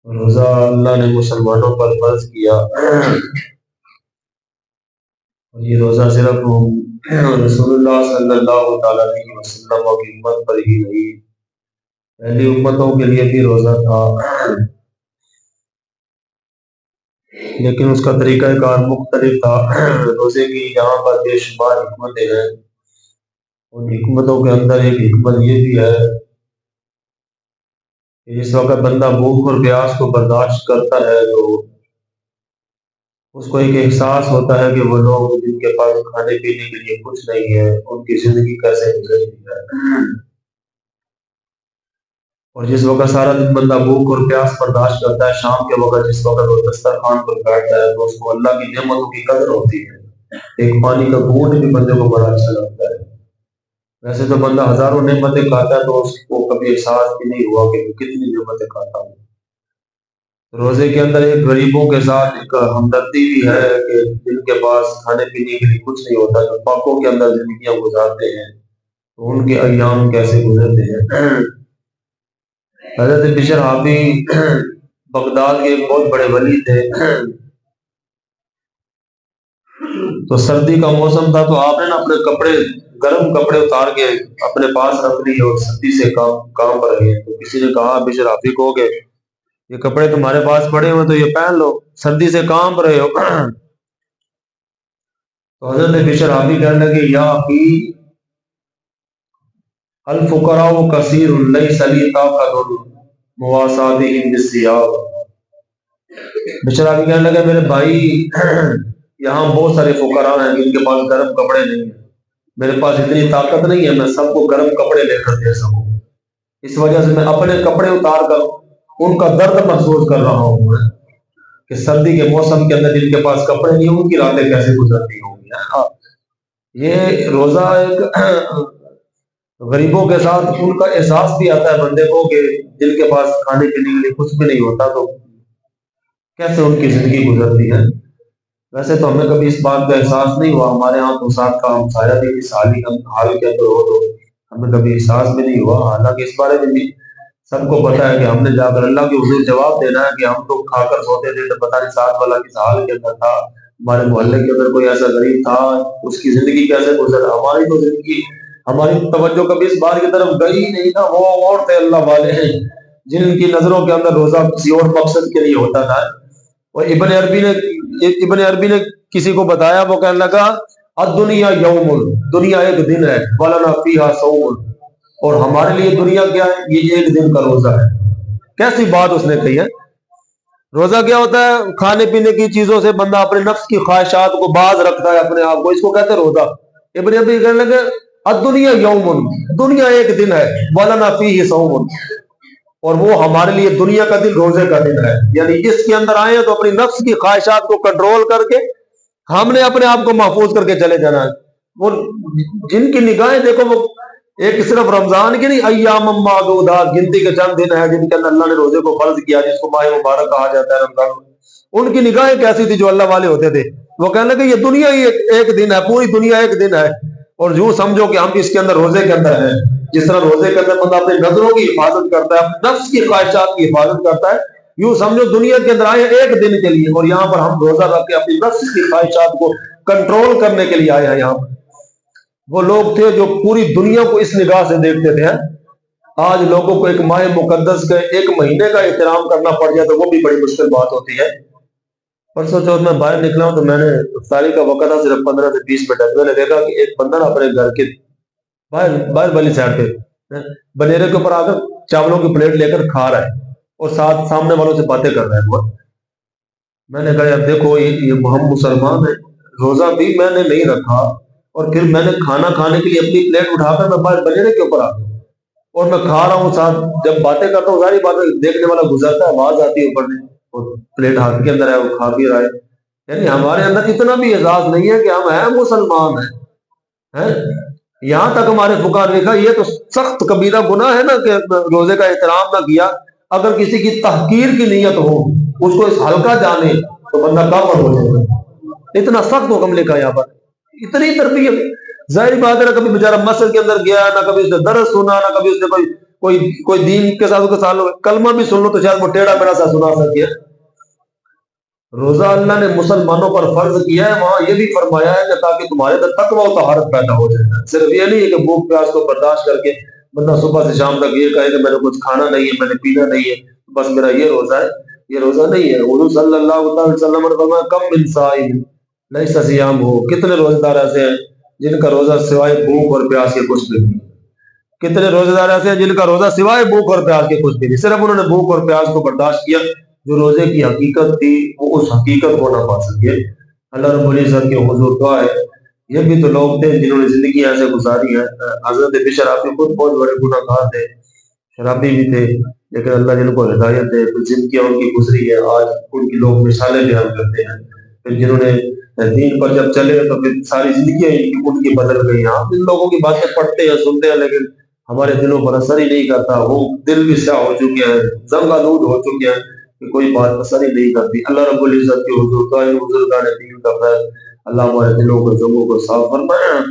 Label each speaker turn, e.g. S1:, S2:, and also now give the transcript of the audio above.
S1: روزہ اللہ نے مسلمانوں پر فرض کیا، اور یہ روزہ صرف رسول اللہ صلی اللہ تعالیٰ علیہ وسلم کی امت پر ہی نہیں، پہلی امتوں کے لیے بھی روزہ تھا، لیکن اس کا طریقہ کار مختلف تھا۔ روزے کی یہاں پر بے شمار حکمتیں ہیں، ان حکمتوں کے اندر ایک حکمت یہ بھی ہے کہ جس وقت بندہ بھوک اور پیاس کو برداشت کرتا ہے تو اس کو ایک احساس ہوتا ہے کہ وہ لوگ جن کے پاس کھانے پینے کے لیے کچھ نہیں ہے ان کی زندگی کیسے گزرتی ہے، اور جس وقت سارا دن بندہ بھوک اور پیاس برداشت کرتا ہے، شام کے وقت جس وقت وہ دسترخوان پر بیٹھتا ہے تو اس کو اللہ کی نعمتوں کی قدر ہوتی ہے۔ ایک پانی کا گھونٹ بھی بندے کو بڑا اچھا لگتا ہے۔ ویسے تو بندہ ہزاروں نعمتیں کھاتا ہے تو اس کو کبھی احساس بھی نہیں ہوا کہ وہ کتنی نعمتیں کھاتا ہوں۔ روزے کے اندر ایک غریبوں کے ساتھ ایک ہمدردی بھی ہے کہ جن کے پاس کھانے پینے کے لیے کچھ نہیں ہوتا، جو فاقوں کے اندر زندگیاں گزارتے ہیں، تو ان کے ایام کیسے گزرتے ہیں۔ حضرت بشر حافی بغداد کے ایک بہت بڑے ولی تھے، تو سردی کا موسم تھا تو آپ نے نا اپنے کپڑے، گرم کپڑے اتار کے اپنے پاس رکھ لیے اور سردی سے کام پر رہے۔ تو کسی نے کہا بشر حافی کو کہ یہ کپڑے تمہارے پاس پڑے ہوئے تو یہ پہن لو، سردی سے کام پر رہے ہو۔ تو حضرت بشر حافی کہنے لگے یا اخی الفقراء کثیر لیس لی طاقت مواساتہم بالثیاب۔ بشر حافی کہنے لگے میرے بھائی یہاں بہت سارے فقراء ہیں جن کے پاس گرم کپڑے نہیں ہیں، میرے پاس اتنی طاقت نہیں ہے میں سب کو گرم کپڑے لے کر دے سکوں، اس وجہ سے میں اپنے کپڑے اتار کر ان کا درد محسوس کر رہا ہوں کہ سردی کے موسم کے اندر جن کے پاس کپڑے نہیں ان کی راتیں کیسے گزرتی ہوں گی۔ یہ روزہ ایک غریبوں کے ساتھ ان کا احساس بھی آتا ہے بندے کو کہ جن کے پاس کھانے پینے کے لیے کچھ بھی نہیں ہوتا تو کیسے ان کی زندگی گزرتی ہے۔ ویسے تو ہمیں کبھی اس بات کا احساس نہیں ہوا، ہمارے ہاں تو ساتھ کا ہم سایہ بھی اس حال کے اندر ہو تو ہمیں کبھی احساس بھی نہیں ہوا۔ حالانکہ اس بارے میں بھی سب کو پتا ہے کہ ہم نے جا کر اللہ کے حضور جواب دینا ہے کہ ہم تو کھا کر سوتے تھے تو پتہ نہیں ساتھ والا کس حال کے اندر تھا، ہمارے محلے کے اندر کوئی ایسا غریب تھا اس کی زندگی کیسے گزر۔ ہماری تو زندگی، ہماری توجہ کبھی اس بات کی طرف گئی ہی نہیں تھا۔ وہ اور تھے اللہ والے ہیں جن کی نظروں کے اندر روزہ کسی اور مقصد کے لیے ہوتا تھا۔ اور ابن عربی نے کسی کو بتایا، وہ کہنے لگا الدنیا یوم، دنیا ایک دن ہے، ولنا فیہا صوم، اور ہمارے لیے دنیا کیا ہے، یہ ایک دن کا روزہ ہے۔ کیسی بات اس نے کہی ہے۔ روزہ کیا ہوتا ہے؟ کھانے پینے کی چیزوں سے بندہ اپنے نفس کی خواہشات کو باز رکھتا ہے اپنے آپ کو، اس کو کہتے ہیں روزہ۔ ابن عربی کہنے لگے الدنیا یوم، دنیا ایک دن ہے، ولنا فیہ صوم، اور وہ ہمارے لیے دنیا کا دن روزے کا دن ہے۔ یعنی اس کے اندر آئے تو اپنی نفس کی خواہشات کو کنٹرول کر کے ہم نے اپنے آپ کو محفوظ کر کے چلے جانا ہے۔ وہ جن کی نگاہیں دیکھو، وہ ایک صرف رمضان کی نہیں، ایام معدودات، گنتی کے چند دن ہیں جن کے اندر اللہ نے روزے کو فرض کیا، جس کو ماہ مبارک کہا جاتا ہے رمضان۔ ان کی نگاہیں کیسی تھی جو اللہ والے ہوتے تھے؟ وہ کہنے لگے یہ دنیا ہی ایک دن ہے، پوری دنیا ایک دن ہے، اور یوں سمجھو کہ ہم اس کے اندر روزے کے اندر ہیں۔ جس طرح روزے کے اندر بندہ اپنی نظروں کی حفاظت کرتا ہے، اپنے نفس کی خواہشات کی حفاظت کرتا ہے، یوں سمجھو دنیا کے اندر آئے ایک دن کے لیے، اور یہاں پر ہم روزہ رکھ کے اپنی نفس کی خواہشات کو کنٹرول کرنے کے لیے آئے ہیں یہاں پر۔ وہ لوگ تھے جو پوری دنیا کو اس نگاہ سے دیکھتے تھے۔ آج لوگوں کو ایک ماہ مقدس کے ایک مہینے کا احترام کرنا پڑ جائے تو وہ بھی بڑی مشکل بات ہوتی ہے۔ پرسوں چوتھ میں باہر نکلا ہوں تو میں نے افطاری کا وقت تھا صرف 15 سے 20 منٹ، میں نے دیکھا کہ ایک بندہ نا اپنے گھر کے باہر والی سائڈ پہ بنیرے کے اوپر آ کر چاولوں کی پلیٹ لے کر کھا رہا ہے اور ساتھ سامنے والوں سے باتیں کر رہا ہے۔ بہت میں نے کہا یار دیکھو یہ ہم مسلمان ہیں، روزہ بھی میں نے نہیں رکھا اور پھر میں نے کھانا کھانے کے لیے اپنی پلیٹ اٹھا کر میں باہر بنیرے کے اوپر آ گیا اور میں کھا رہا ہوں، ساتھ جب باتیں کرتا ہوں ساری باتیں دیکھنے والا گزرتا ہے، آواز آتی ہے اوپر سے اور پلیٹ ہاتھ کے اندر ہے، وہ کھا بھی رہا ہے۔ یعنی ہمارے اندر اتنا بھی احساس نہیں ہے کہ ہم ہیں مسلمان ہیں۔ یہاں تک ہمارے فقہا نے لکھا یہ تو سخت کبیرہ گناہ ہے نا کہ روزے کا احترام نہ کیا۔ اگر کسی کی تحقیر کی نیت ہو، اس کو اس ہلکا جانے تو بندہ کافر ہو جائے گا۔ اتنا سخت حکم لکھا یہاں پر، اتنی تربیت۔ ظاہر بات ہے، نہ کبھی بیچارہ مسجد کے اندر گیا، نہ کبھی اس نے درس سنا، نہ کبھی اس نے کوئی دین کے ساتھ اس کا تعلق ہے۔ کلمہ بھی سن لو تو شاید وہ ٹیڑھا میڑا سا سنا سکے۔ روزہ اللہ نے مسلمانوں پر فرض کیا ہے، وہاں یہ بھی فرمایا ہے کہ تاکہ تمہارے اندر تقوی و طہارت پیدا ہو جائے۔ صرف یہ نہیں ہے کہ بھوک پیاس کو برداشت کر کے بندہ صبح سے شام تک یہ کہے کہ میں نے کچھ کھانا نہیں ہے، میں نے پینا نہیں ہے، بس میرا یہ روزہ ہے۔ یہ روزہ نہیں ہے۔ حضور صلی اللہ علیہ وسلم نے فرمایا کم من صائم لیس صیامہ، کتنے روزہ دار ایسے ہیں جن کا روزہ سوائے بھوک اور پیاس کے کچھ بھی نہیں۔ کتنے روزے دار ایسے ہیں جن کا روزہ سوائے بھوک اور پیاس کے کچھ بھی نہیں، صرف انہوں نے بھوک اور پیاس کو برداشت کیا۔ جو روزے کی حقیقت تھی وہ اس حقیقت کو نہ پا سکے۔ اللہ رب العزت کے حضور دعا ہے، یہ بھی تو لوگ تھے جنہوں نے زندگی ایسے گزاری ہے۔ حضرت بشر آپ کے خود بہت بڑے گناہ گار تھے، شرابی بھی تھے، لیکن اللہ جن کو ہدایت دے، پھر زندگیاں ان کی گزری ہے، آج ان کی لوگ مثالیں بیان کرتے ہیں۔ پھر جنہوں نے دین پر جب چلے تو پھر ساری زندگیاں ان کی بدل گئی۔ ہم ان لوگوں کی باتیں پڑھتے ہیں سنتے ہیں، لیکن ہمارے دلوں پر اثر ہی نہیں کرتا۔ وہ دل بھی سیاہ ہو چکے ہیں، زنگ آلود ہو چکے ہیں کہ کوئی بات اثر ہی نہیں کرتی۔ اللہ رب العزت کے حضور کا، بزرگان دین کا خیر اللہ ہمارے دلوں کو، جموں کو صاف فرمائے۔